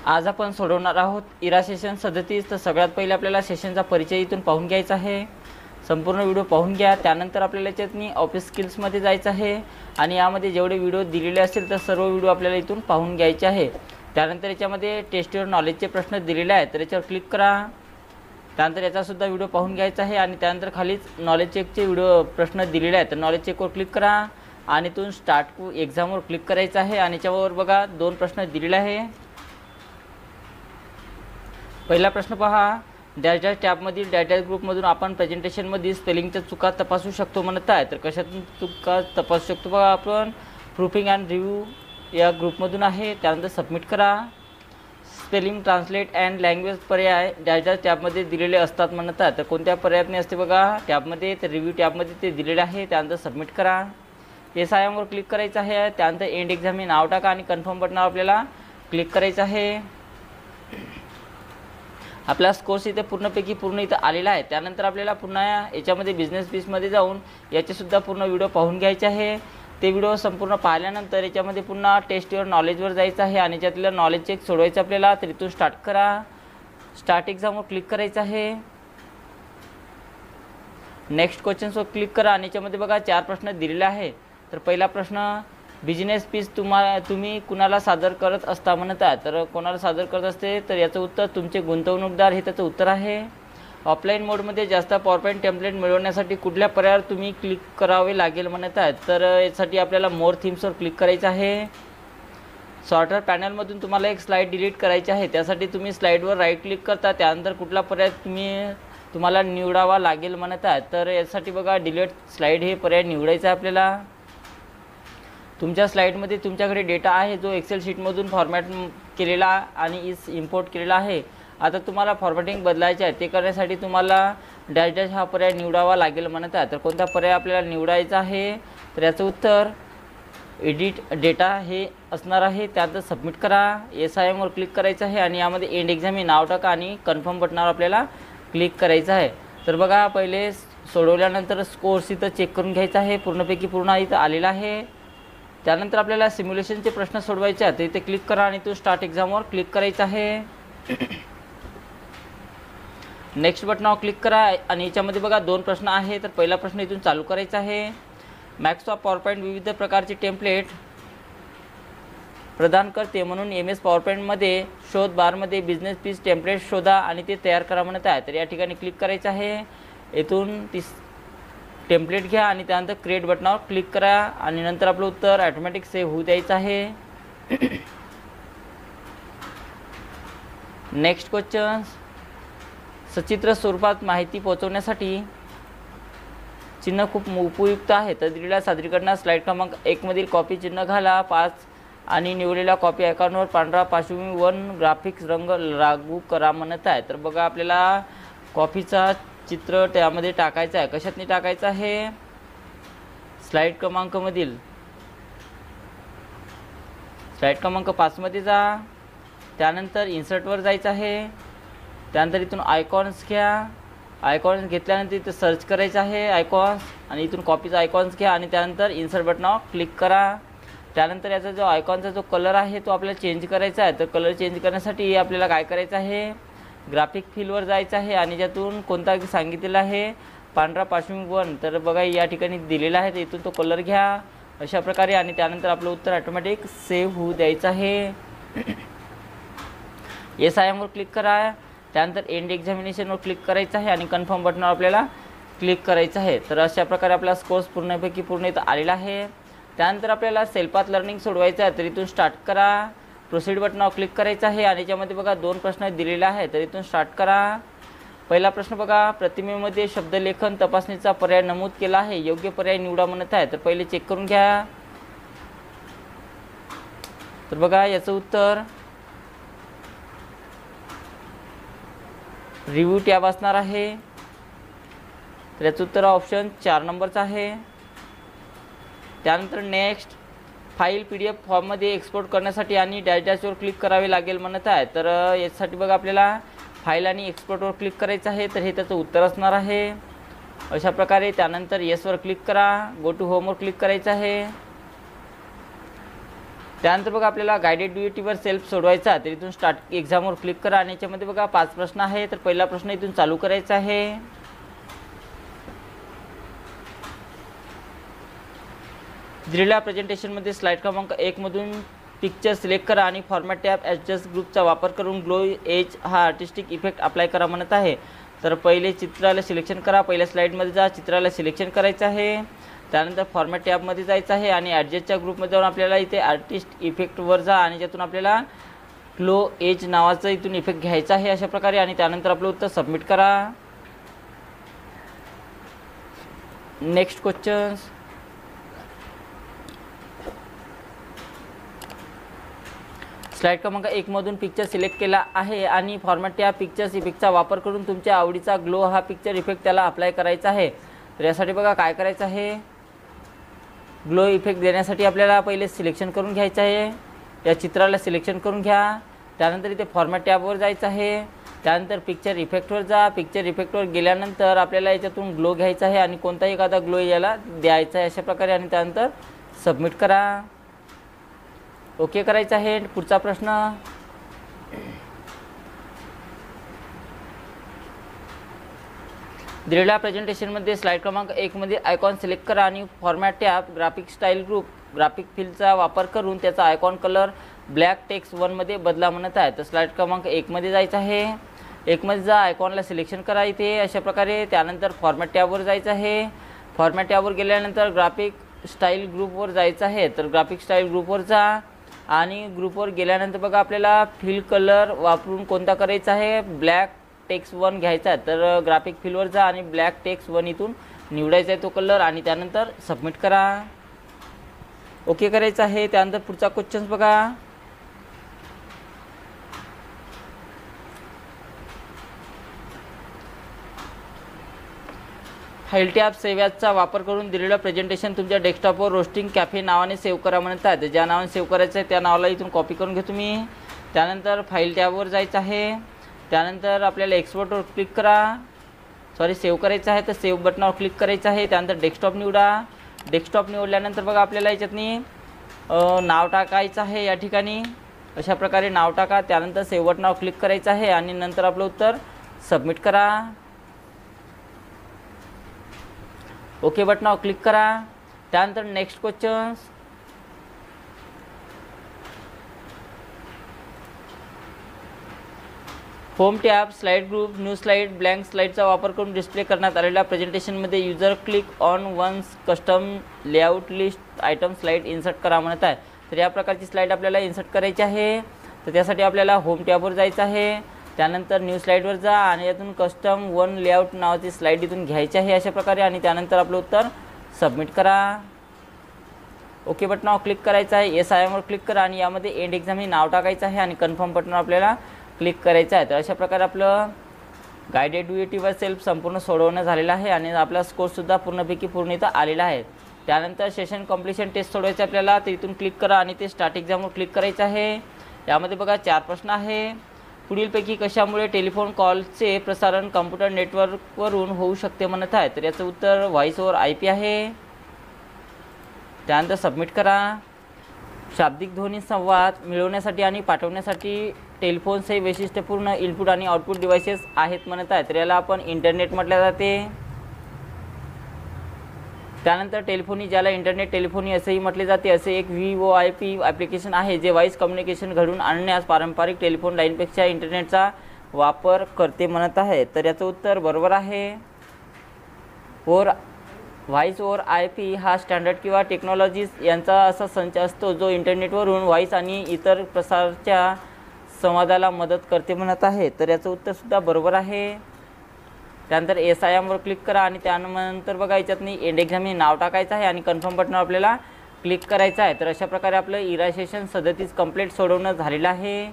आज आपण सोडवणार आहोत इरा सेशन 37। तर सगळ्यात पहिले आपल्याला सेशनचा परिचय इथून पाहून घ्यायचा आहे। संपूर्ण व्हिडिओ पाहून घ्या। त्यानंतर आपल्याला याच्यातनी ऑफिस स्किल्समध्ये जायचं आहे आणि यामध्ये जेवढे व्हिडिओ दिलेले असतील तर सर्व व्हिडिओ आपल्याला इथून पाहून घ्यायचे आहे। त्यानंतर याच्यामध्ये टेस्ट युअर नॉलेजचे प्रश्न दिलेले आहेत, तर याच्यावर क्लिक करा। त्यानंतर याचा सुद्धा व्हिडिओ पाहून घ्यायचा आहे आणि त्यानंतर खालीच नॉलेज चेकचे व्हिडिओ प्रश्न दिलेले आहेत, तर नॉलेज चेकवर क्लिक करा आणि इथून स्टार्ट एक्झामवर क्लिक करायचं आहे आणि याच्यावर बघा 2 प्रश्न दिलेले आहे। पहिला प्रश्न पहा, डॅश डॅश टॅबमधील डॅश डॅश ग्रुपमधून आपण प्रेझेंटेशनमध्ये स्पेलिंगच्या चुका तपासू शकतो म्हणत आहे, तर कशातून चुका तपासू शकतो बघा आपण प्रूफिंग अँड रिव्ह्यू या ग्रुपमधून आहे। त्यानंतर सबमिट करा। स्पेलिंग ट्रान्सलेट अँड लँग्वेज पर्याय डॅश डॅश टॅबमध्ये दिलेले असतात म्हणत आहे, तर कोणत्या पर्यायात असते बघा टॅबमध्ये, तर रिव्ह्यू टॅबमध्ये ते दिलेले आहे। त्यानंतर सबमिट करा। SIMवर क्लिक करायचं आहे। त्यानंतर एंड एक्झाम हे नाव टाका आणि कन्फर्म बटनावर आपल्याला क्लिक करायचं आहे। आपला स्कोर्स इथे पूर्णपैकी पूर्ण इथं आलेला आहे। त्यानंतर आपल्याला पुन्हा याच्यामध्ये बिझनेस पीसमध्ये जाऊन याचेसुद्धा पूर्ण व्हिडिओ पाहून घ्यायचे आहे। ते व्हिडिओ संपूर्ण पाहिल्यानंतर याच्यामध्ये पुन्हा टेस्ट युअर नॉलेजवर जायचं आहे आणि याच्यातलं नॉलेज चेक सोडवायचं आपल्याला, तर इथून स्टार्ट करा। स्टार्ट एक्झामवर क्लिक करायचं आहे। नेक्स्ट क्वेश्चन्सवर क्लिक करा आणि याच्यामध्ये बघा 4 प्रश्न दिलेले आहे। तर पहिला प्रश्न, बिझनेस पीस तुम्ही कुणाला सादर करत असता म्हणत आहे, तर कोणाला सादर करत असते, तर याचं उत्तर तुमचे गुंतवणूकदार हे त्याचं उत्तर आहे। ऑफलाईन मोडमध्ये जास्त पॉवरपॉईंट टेम्पलेट मिळवण्यासाठी कुठल्या पर्यायावर तुम्ही क्लिक करावे लागेल म्हणत आहेत, तर यासाठी आपल्याला मोर थीम्सवर क्लिक करायचं आहे। सॉर्टर पॅनलमधून तुम्हाला एक स्लाईड डिलीट करायची आहे, त्यासाठी तुम्ही स्लाईडवर राईट क्लिक करता, त्यानंतर कुठला पर्याय तुम्हाला निवडावा लागेल म्हणत आहे, तर यासाठी बघा डिलीट स्लाईड हे पर्याय निवडायचा आहे आपल्याला। तुमच्या स्लाईडमध्ये तुमच्याकडे डेटा आहे जो एक्सेल शीटमधून फॉर्मॅट केलेला आणि इम्पोर्ट केलेला आहे। आता तुम्हाला फॉर्मॅटिंग बदलायचे आहे, ते करण्यासाठी तुम्हाला डॅश डॅश हा पर्याय निवडावा लागेल म्हणत आहे, तर कोणता पर्याय आपल्याला निवडायचा आहे, तर याचं उत्तर एडिट डेटा हे असणार आहे। त्यानंतर सबमिट करा। SIMवर क्लिक करायचं आहे आणि यामध्ये एंड एक्झाम हे नाव टाका आणि कन्फर्म बटनावर आपल्याला क्लिक करायचं आहे। तर बघा पहिले सोडवल्यानंतर स्कोर्स इथं चेक करून घ्यायचा आहे, पूर्णपैकी पूर्ण इथं आलेला आहे। त्यानंतर आपल्याला सिम्युलेशनचे प्रश्न सोडवायचे आहेत, तर इथे क्लिक करा आणि तो स्टार्ट एक्झामवर क्लिक करायचं आहे। नेक्स्ट बटनावर क्लिक करा आणि याच्यामध्ये बघा 2 प्रश्न आहे, तर पहिला प्रश्न इथून चालू करायचा आहे। मायक्रोसॉफ्ट पॉवरपॉईंट विविध प्रकारचे टेम्पलेट प्रदान करते, म्हणून MS पॉवरपॉईंटमध्ये शोध बारमध्ये बिझनेस पीस टेम्पलेट शोधा आणि ते तयार करा म्हणत आहे, तर या ठिकाणी क्लिक करायचं आहे। येथून टेम्पलेट घ्या आणि त्यानंतर क्रिएट बटनावर क्लिक करा आणि नंतर आपलं उत्तर ऑटोमॅटिक सेव्ह होऊ द्यायचं आहे। नेक्स्ट क्वेश्चन, सचित्र स्वरूपात माहिती पोहोचवण्यासाठी चिन्ह खूप उपयुक्त आहे, तर दिलेल्या सादरीकरणात स्लाइड क्रमांक 1 मधील कॉपी चिन्ह घाला 5 आणि निवडलेल्या कॉपी आयकॉनवर पांढरा पार्श्वभूमी 1 ग्राफिक्स रंग लागू करा म्हणत आहे। तर बघा आपल्याला कॉपीचा चित्र त्यामध्ये टाकायचं आहे, कशातनी टाकायचं आहे, स्लाइड क्रमांक 5 मध्ये जा। त्यानंतर इन्सर्टवर जायचं आहे। त्यानंतर इथून आयकॉन्स घ्या, आयकॉन्स घेतल्यानंतर इथं सर्च करायचं आहे आयकॉन्स आणि इथून कॉपीचा आयकॉन्स घ्या आणि त्यानंतर इन्सर्ट बटनावर क्लिक करा। त्यानंतर याचा जो आयकॉनचा जो कलर आहे तो आपल्याला चेंज करायचा आहे, तर कलर चेंज करण्यासाठी आपल्याला काय करायचं आहे, ग्राफिक फीलवर जायचं आहे आणि ज्यातून कोणता सांगितलेला आहे पांढरा पार्श्वभूमी 1, तर बघा या ठिकाणी दिलेला आहे, तर इथून तो कलर घ्या अशा प्रकारे आणि त्यानंतर आपलं उत्तर ऑटोमॅटिक सेव्ह होऊ द्यायचं आहे। SIMवर क्लिक करा। त्यानंतर एंड एक्झामिनेशनवर क्लिक करायचं आहे आणि कन्फर्म बटनावर आपल्याला क्लिक करायचं आहे। तर अशा प्रकारे आपला स्कोर्स पूर्णपैकी पूर्ण इथं आलेला आहे। त्यानंतर आपल्याला सेल्फ लर्निंग सोडवायचं आहे, तर इथून स्टार्ट करा। प्रोसीड बटनावर क्लिक करायचं आहे आणि याच्यामध्ये बघा 2 प्रश्न दिलेले आहेत, तर इथून स्टार्ट करा। पहिला प्रश्न बघा, प्रतिमेमध्ये शब्दलेखन तपासणीचा पर्याय नमूद केला आहे, योग्य पर्याय निवडा म्हणत आहे, तर पहिले चेक करून घ्या। तर बघा याचं उत्तर रिव्ह्यू टॅब असणार आहे, तर याचं उत्तर ऑप्शन 4 नंबरचा आहे। त्यानंतर नेक्स्ट, फाईल PDF फॉर्ममध्ये एक्सपोर्ट करण्यासाठी आणि डॅश डॅशवर क्लिक करावे लागेल म्हणत आहे, तर यासाठी बघा आपल्याला फाईल आणि एक्सपोर्टवर क्लिक करायचं आहे, तर हे त्याचं उत्तर असणार आहे अशा प्रकारे। त्यानंतर येसवर क्लिक करा, गो टू होमवर क्लिक करायचं आहे। त्यानंतर बघा आपल्याला गायडेड ड्युटीवर सेल्फ सोडवायचा, तर इथून स्टार्ट एक्झामवर क्लिक करा आणि याच्यामध्ये बघा 5 प्रश्न आहे. तर पहिला प्रश्न इथून चालू करायचा आहे. दिलेल्या प्रेझेंटेशनमध्ये स्लाइड क्रमांक 1 मधून पिक्चर सिलेक्ट करा आणि फॉर्मॅट टॅब ॲडजस्ट ग्रुपचा वापर करून ग्लो एज हा आर्टिस्टिक इफेक्ट अप्लाय करा म्हणत आहे. तर पहिले चित्राला सिलेक्शन करा, पहिल्या स्लाइडमध्ये जा, चित्राला सिलेक्शन करायचं आहे. त्यानंतर फॉर्मॅट टॅबमध्ये जायचं आहे आणि ॲडजस्टच्या ग्रुपमध्ये जाऊन आपल्याला इथे आर्टिस्ट इफेक्टवर जा आणि त्यातून आपल्याला ग्लो एज नावाचा इथून इफेक्ट घ्यायचा आहे अशा प्रकारे. आणि त्यानंतर आपलं उत्तर सबमिट करा. Next questions. स्लाइड क्रमांक 1 मधून पिक्चर सिलेक्ट केला आहे आणि फॉर्मॅट टॅब पिक्चर्स इफेक्टचा वापर करून तुमच्या आवडीचा ग्लो हा पिक्चर इफेक्ट त्याला अप्लाय करायचा आहे. तर यासाठी बघा काय करायचं आहे. ग्लो इफेक्ट देण्यासाठी आपल्याला पहिले सिलेक्शन करून घ्यायचं आहे. या चित्राला सिलेक्शन करून घ्या. त्यानंतर इथे फॉर्मॅट टॅबवर जायचं आहे. त्यानंतर पिक्चर इफेक्टवर जा. पिक्चर इफेक्टवर गेल्यानंतर आपल्याला याच्यातून ग्लो घ्यायचा आहे आणि कोणताही एखादा ग्लो याला द्यायचा आहे अशा प्रकारे. आणि त्यानंतर सबमिट करा. ओके करायचं आहे. पुढचा प्रश्न. दिलेल्या प्रेझेंटेशनमध्ये स्लाइड क्रमांक 1 मध्ये आयकॉन सिलेक्ट करा आणि format tab graphic style group graphic फिलचा वापर करून त्याचा आयकॉन कलर ब्लॅक टेक्स्ट 1 मध्ये बदला म्हणत आहे. तर स्लाइड क्रमांक 1 मध्ये जायचं आहे. 1 मध्ये जा, आयकॉनला सिलेक्शन करा इथे अशा प्रकारे. त्यानंतर फॉर्मॅट टॅबवर जायचं आहे. फॉर्मॅट टॅबवर गेल्यानंतर ग्राफिक स्टाईल ग्रुपवर जायचं आहे. तर ग्राफिक स्टाईल ग्रुपवर जा आणि ग्रुपवर गेल्यानंतर बघा आपल्याला फिल कलर वापरून कोणता करायचा आहे, ब्लॅक टेक्स्ट 1 घ्यायचा आहे. तर ग्राफिक फिलवर जा आणि ब्लॅक टेक्स्ट 1 इथून निवडायचा आहे तो कलर आणि त्यानंतर सबमिट करा. ओके करायचं आहे. त्यानंतर पुढचा क्वेश्चन बघा. फाईल टॅब सेव्ह ॲजचा वापर करून दिलेलं प्रेझेंटेशन तुमच्या डेस्कटॉपवर रोस्टिंग कॅफे नावाने सेव्ह करा म्हणतात. ज्या नावाने सेव्ह करायचं आहे त्या नावाला इथून कॉपी करून घ्या तुम्ही. त्यानंतर फाईल टॅबवर जायचं आहे. त्यानंतर आपल्याला एक्सपोर्टवर क्लिक करा. सेव्ह करायचं आहे तर सेव्ह बटनावर क्लिक करायचं आहे. त्यानंतर डेस्कटॉप निवडा. डेस्कटॉप निवडल्यानंतर बघा आपल्याला याच्यातनी नाव टाकायचं आहे. या ठिकाणी अशा प्रकारे नाव टाका. त्यानंतर सेव्ह बटनावर क्लिक करायचं आहे आणि नंतर आपलं उत्तर सबमिट करा. ओके बटनावर क्लिक करा. त्यानंतर next questions. Home tab slide group new slide blank स्लाइडचा वापर करून डिस्प्ले करण्यात आलेल्या प्रेझेंटेशनमध्ये user click on once custom layout list item slide insert करा म्हणत आहे. तर या प्रकारची स्लाइड आपल्याला इन्सर्ट करायची आहे. तर त्यासाठी आपल्याला होम टॅबवर जायचं आहे. त्यानंतर न्यू स्लाइडवर जा आणि यातून कस्टम 1 लेआउट नावाची स्लाइड इथून घ्यायची आहे अशा प्रकारे. आणि त्यानंतर आपलं उत्तर सबमिट करा. ओके बटनावर क्लिक करायचं आहे. येस आय एमवर क्लिक करा आणि यामध्ये एंड एक्झाम हे नाव टाकायचं आहे आणि कन्फर्म बटनावर आपल्याला क्लिक करायचं आहे. तर अशा प्रकारे आपलं गायडेड ड्युटीवर सेल्फ संपूर्ण सोडवणं झालेलं आहे आणि आपला स्कोरसुद्धा पूर्णपैकी पूर्ण इथं आलेला आहे. त्यानंतर सेशन कम्प्लिशन टेस्ट सोडवायचं आपल्याला. तर इथून क्लिक करा आणि ते स्टार्ट एक्झामवर क्लिक करायचं आहे. यामध्ये बघा 4 प्रश्न आहे. पुढीलपैकी कशामुळे टेलिफोन कॉलचे प्रसारण कॉम्प्युटर नेटवर्कवरून होऊ शकते म्हणत आहे. तर याचं उत्तर व्हॉइस ओव्हर IP आहे. त्यानंतर सबमिट करा. शाब्दिक ध्वनी संवाद मिळवण्यासाठी आणि पाठवण्यासाठी टेलिफोन्स हे वैशिष्ट्यपूर्ण इनपुट आणि आउटपुट डिव्हाइसेस आहेत म्हणत आहे. तर याला आपण इंटरनेट म्हटले जाते. त्यानंतर टेलिफोनी, ज्याला इंटरनेट टेलिफोनी असेही म्हटले जाते, असे एक VoIP ॲप्लिकेशन आहे जे व्हॉइस कम्युनिकेशन घडवून आणण्यास पारंपरिक टेलिफोन लाईनपेक्षा इंटरनेटचा वापर करते म्हणत आहे. तर याचं उत्तर बरोबर आहे. व्हॉइस ओव्हर IP हा स्टँडर्ड किंवा टेक्नॉलॉजीज यांचा असा संच असतो जो इंटरनेटवरून व्हॉइस आणि इतर प्रसारच्या संवादाला मदत करते म्हणत आहे. तर याचं उत्तरसुद्धा बरोबर आहे. त्यानंतर SIM वर क्लिक करा आणि त्यानंतर बघा याच्यातनी एंड एक्झाम हे नाव टाकायचं आहे आणि कन्फर्म बटनावर आपल्याला क्लिक करायचं आहे. तर अशा प्रकारे आपलं इरा सेशन 37 कंप्लीट सोडवणं झालेलं आहे.